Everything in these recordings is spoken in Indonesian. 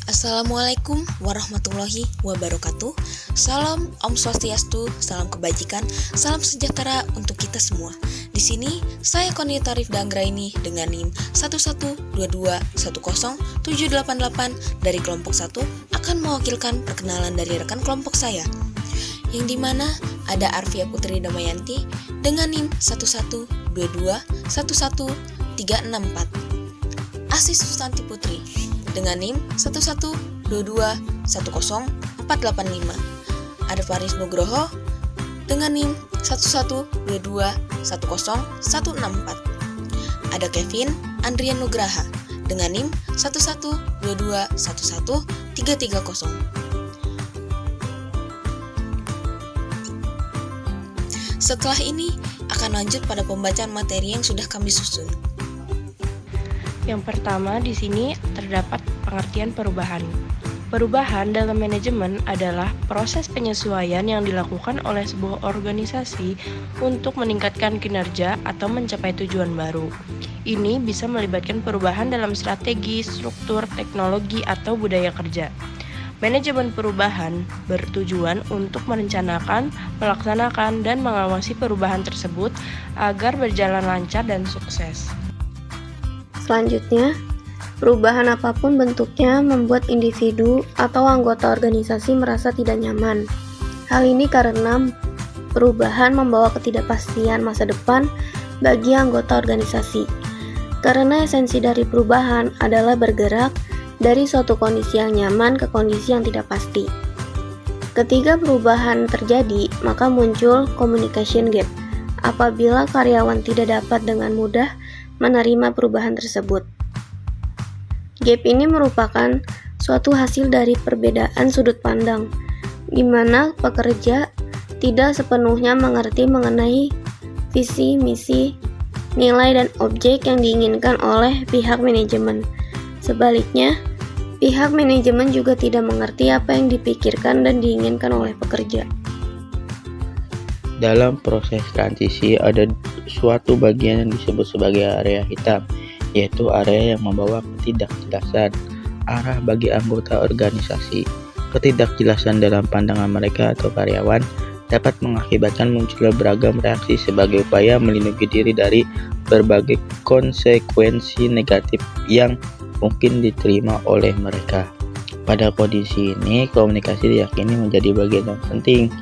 Assalamualaikum warahmatullahi wabarakatuh. Salam Om Swastiastu, salam kebajikan, salam sejahtera untuk kita semua. Di sini saya Koni Tarif Danggraini dengan NIM 112210788 dari kelompok 1 akan mewakilkan perkenalan dari rekan kelompok saya, yang dimana ada Arfia Putri Damayanti dengan NIM 112211364, Asis Susanti Putri dengan NIM 112210485, ada Faris Nugroho dengan NIM 112210164, ada Kevin Andrian Nugraha dengan NIM 112211330. Setelah ini akan lanjut pada pembacaan materi yang sudah kami susun. Yang pertama di sini terdapat pengertian perubahan. Perubahan dalam manajemen adalah proses penyesuaian yang dilakukan oleh sebuah organisasi untuk meningkatkan kinerja atau mencapai tujuan baru. Ini bisa melibatkan perubahan dalam strategi, struktur, teknologi, atau budaya kerja. Manajemen perubahan bertujuan untuk merencanakan, melaksanakan, dan mengawasi perubahan tersebut agar berjalan lancar dan sukses. Selanjutnya, perubahan apapun bentuknya membuat individu atau anggota organisasi merasa tidak nyaman. Hal ini karena perubahan membawa ketidakpastian masa depan bagi anggota organisasi. Karena esensi dari perubahan adalah bergerak dari suatu kondisi yang nyaman ke kondisi yang tidak pasti. Ketika perubahan terjadi, maka muncul communication gap apabila karyawan tidak dapat dengan mudah menerima perubahan tersebut. Gap ini merupakan suatu hasil dari perbedaan sudut pandang, di mana pekerja tidak sepenuhnya mengerti mengenai visi, misi, nilai, dan objek yang diinginkan oleh pihak manajemen. Sebaliknya, pihak manajemen juga tidak mengerti apa yang dipikirkan dan diinginkan oleh pekerja. Dalam proses transisi ada suatu bagian yang disebut sebagai area hitam, yaitu area yang membawa ketidakjelasan arah bagi anggota organisasi. Ketidakjelasan dalam pandangan mereka atau karyawan dapat mengakibatkan munculnya beragam reaksi sebagai upaya melindungi diri dari berbagai konsekuensi negatif yang mungkin diterima oleh mereka. Pada kondisi ini, komunikasi diyakini menjadi bagian yang penting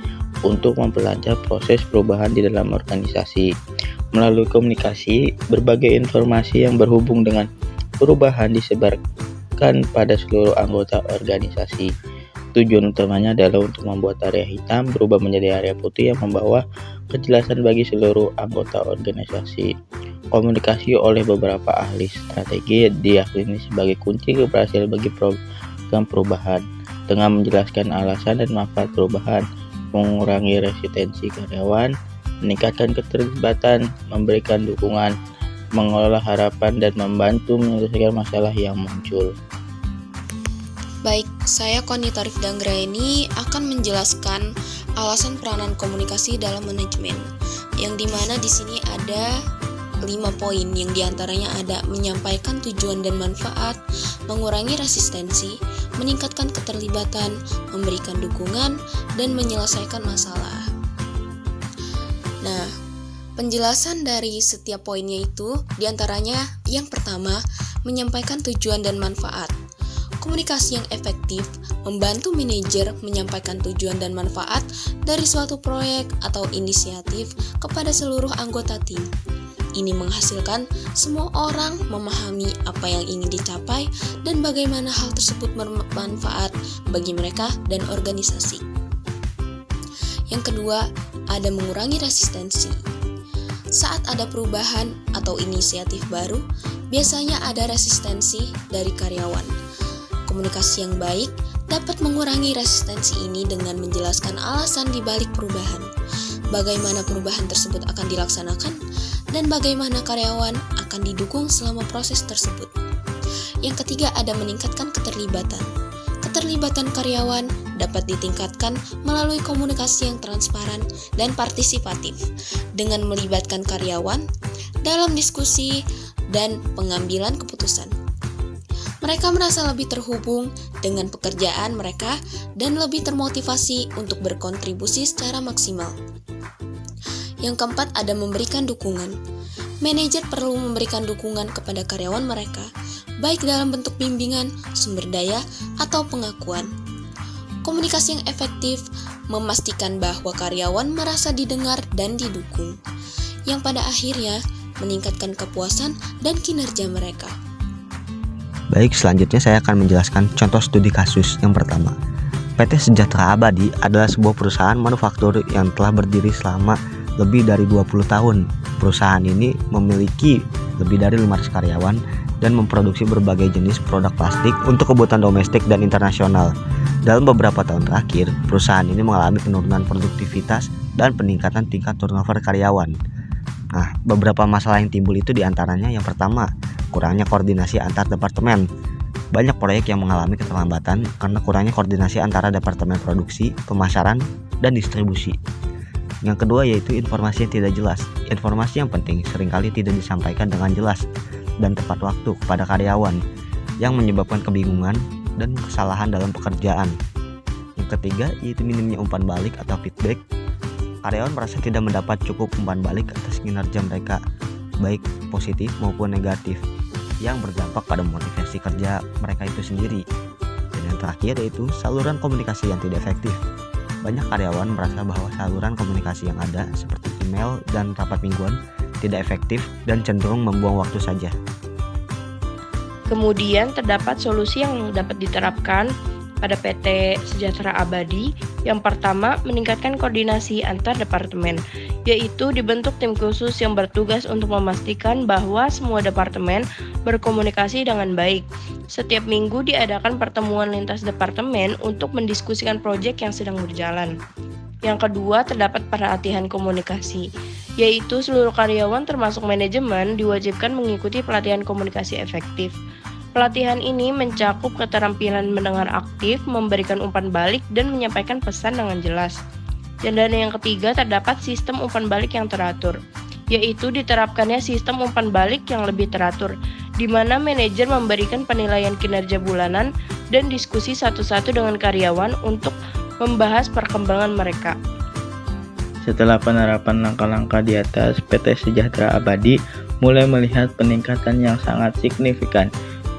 untuk memperlancar proses perubahan di dalam organisasi. Melalui komunikasi, berbagai informasi yang berhubung dengan perubahan disebarkan pada seluruh anggota organisasi. Tujuan utamanya adalah untuk membuat area hitam berubah menjadi area putih yang membawa kejelasan bagi seluruh anggota organisasi. Komunikasi oleh beberapa ahli strategi diyakini sebagai kunci keberhasilan bagi program perubahan, dengan menjelaskan alasan dan manfaat perubahan, mengurangi resistensi karyawan, meningkatkan keterlibatan, memberikan dukungan, mengelola harapan, dan membantu menyelesaikan masalah yang muncul. Baik, saya Koni Tarif Danggraini akan menjelaskan alasan peranan komunikasi dalam manajemen, yang dimana di sini ada 5 poin, yang diantaranya ada menyampaikan tujuan dan manfaat, mengurangi resistensi, meningkatkan keterlibatan, memberikan dukungan, dan menyelesaikan masalah. Nah, penjelasan dari setiap poinnya itu diantaranya yang pertama, menyampaikan tujuan dan manfaat. Komunikasi yang efektif membantu manajer menyampaikan tujuan dan manfaat dari suatu proyek atau inisiatif kepada seluruh anggota tim. Ini menghasilkan semua orang memahami apa yang ingin dicapai dan bagaimana hal tersebut bermanfaat bagi mereka dan organisasi. Yang kedua, ada mengurangi resistensi. Saat ada perubahan atau inisiatif baru, biasanya ada resistensi dari karyawan. Komunikasi yang baik dapat mengurangi resistensi ini dengan menjelaskan alasan di balik perubahan, bagaimana perubahan tersebut akan dilaksanakan, dan bagaimana karyawan akan didukung selama proses tersebut. Yang ketiga, ada meningkatkan keterlibatan. Keterlibatan karyawan dapat ditingkatkan melalui komunikasi yang transparan dan partisipatif dengan melibatkan karyawan dalam diskusi dan pengambilan keputusan. Mereka merasa lebih terhubung dengan pekerjaan mereka dan lebih termotivasi untuk berkontribusi secara maksimal. Yang keempat, ada memberikan dukungan. Manajer perlu memberikan dukungan kepada karyawan mereka, baik dalam bentuk bimbingan, sumber daya, atau pengakuan. Komunikasi yang efektif memastikan bahwa karyawan merasa didengar dan didukung, yang pada akhirnya meningkatkan kepuasan dan kinerja mereka. Baik, selanjutnya saya akan menjelaskan contoh studi kasus. Yang pertama, PT Sejahtera Abadi adalah sebuah perusahaan manufaktur yang telah berdiri selama lebih dari 20 tahun. Perusahaan ini memiliki lebih dari 500 karyawan dan memproduksi berbagai jenis produk plastik untuk kebutuhan domestik dan internasional. Dalam beberapa tahun terakhir, perusahaan ini mengalami penurunan produktivitas dan peningkatan tingkat turnover karyawan. Nah, beberapa masalah yang timbul itu diantaranya yang pertama, kurangnya koordinasi antar departemen. Banyak proyek yang mengalami keterlambatan karena kurangnya koordinasi antara departemen produksi, pemasaran, dan distribusi. Yang kedua yaitu informasi yang tidak jelas. Informasi yang penting seringkali tidak disampaikan dengan jelas dan tepat waktu kepada karyawan, yang menyebabkan kebingungan dan kesalahan dalam pekerjaan. Yang ketiga yaitu minimnya umpan balik atau feedback. Karyawan merasa tidak mendapat cukup umpan balik atas kinerja mereka, baik positif maupun negatif, yang berdampak pada motivasi kerja mereka itu sendiri. Dan yang terakhir yaitu saluran komunikasi yang tidak efektif. Banyak karyawan merasa bahwa saluran komunikasi yang ada seperti email dan rapat mingguan tidak efektif dan cenderung membuang waktu saja. Kemudian terdapat solusi yang dapat diterapkan pada PT Sejahtera Abadi. Yang pertama, meningkatkan koordinasi antar departemen, yaitu dibentuk tim khusus yang bertugas untuk memastikan bahwa semua departemen berkomunikasi dengan baik. Setiap minggu diadakan pertemuan lintas departemen untuk mendiskusikan proyek yang sedang berjalan. Yang kedua, terdapat pelatihan komunikasi, yaitu seluruh karyawan termasuk manajemen diwajibkan mengikuti pelatihan komunikasi efektif. Pelatihan ini mencakup keterampilan mendengar aktif, memberikan umpan balik, dan menyampaikan pesan dengan jelas. Dan yang ketiga, terdapat sistem umpan balik yang teratur, yaitu diterapkannya sistem umpan balik yang lebih teratur, di mana manajer memberikan penilaian kinerja bulanan dan diskusi satu-satu dengan karyawan untuk membahas perkembangan mereka. Setelah penerapan langkah-langkah di atas, PT Sejahtera Abadi mulai melihat peningkatan yang sangat signifikan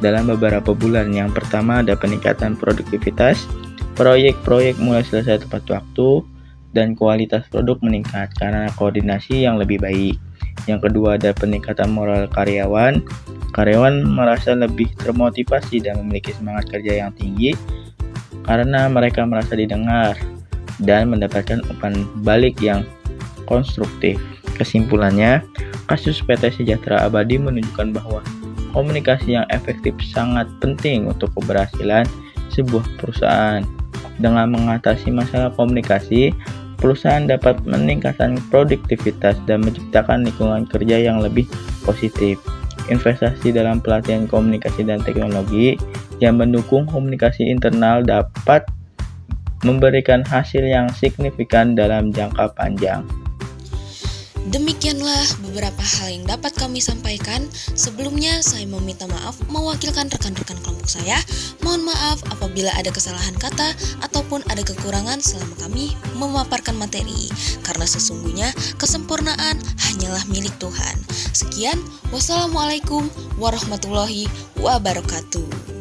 dalam beberapa bulan. Yang pertama ada peningkatan produktivitas, proyek-proyek mulai selesai tepat waktu, dan kualitas produk meningkat karena koordinasi yang lebih baik. Yang kedua ada peningkatan moral karyawan. Karyawan merasa lebih termotivasi dan memiliki semangat kerja yang tinggi karena mereka merasa didengar dan mendapatkan umpan balik yang konstruktif. Kesimpulannya, kasus PT Sejahtera Abadi menunjukkan bahwa komunikasi yang efektif sangat penting untuk keberhasilan sebuah perusahaan. Dengan mengatasi masalah komunikasi, perusahaan dapat meningkatkan produktivitas dan menciptakan lingkungan kerja yang lebih positif. Investasi dalam pelatihan komunikasi dan teknologi yang mendukung komunikasi internal dapat memberikan hasil yang signifikan dalam jangka panjang. Demikianlah beberapa hal yang dapat kami sampaikan. Sebelumnya saya meminta maaf mewakilkan rekan-rekan kelompok saya. Mohon maaf apabila ada kesalahan kata ataupun ada kekurangan selama kami memaparkan materi, karena sesungguhnya kesempurnaan hanyalah milik Tuhan. Sekian, wassalamualaikum warahmatullahi wabarakatuh.